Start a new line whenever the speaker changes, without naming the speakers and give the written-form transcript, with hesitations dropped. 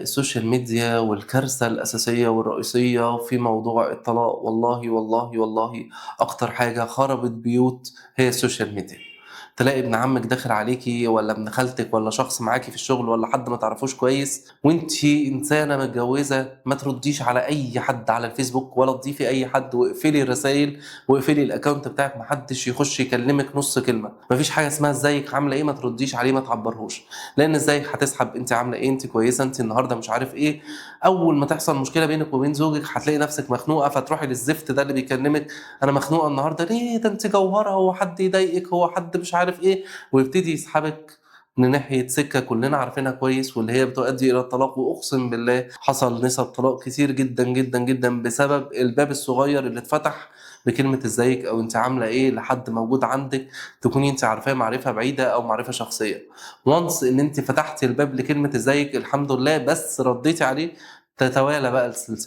السوشيال ميديا والكارثة الأساسية والرئيسية في موضوع الطلاق والله والله والله أكتر حاجة خربت بيوت هي السوشيال ميديا. تلاقي ابن عمك داخل عليكي ولا ابن خالتك ولا شخص معاكي في الشغل ولا حد ما تعرفوش كويس وانتي إنسانة متجوزة، ما ترديش على أي حد على الفيسبوك ولا تضيفي أي حد واقفلي الرسايل واقفلي الأكونت بتاعك، محدش يخش يكلمك نص كلمة. مفيش حاجة اسمها ازيك عاملة ايه ما ترديش عليه ما تعبرهوش، لان ازاي هتسحب انت عامله ايه، انت كويسه، انت النهارده مش عارف ايه. اول ما تحصل مشكله بينك وبين زوجك هتلاقي نفسك مخنوقه فتروحي للزفت ده اللي بيكلمك، انا مخنوقه النهارده ليه، ده انت جوهره، هو حد يضايقك، هو حد مش عارف ايه، ويبتدي يسحبك من ناحية سكة كلنا عارفينها كويس واللي هي بتؤدي إلى الطلاق. وأقسم بالله حصل نسب طلاق كتير جدا جدا جدا بسبب الباب الصغير اللي اتفتح بكلمة ازيك أو انت عاملة ايه لحد موجود عندك تكوني انت عارفاه معرفة بعيدة أو معرفة شخصية. وانس ان انت فتحتي الباب لكلمة ازيك الحمد لله بس رديتي عليه، تتوالى بقى السلسلة.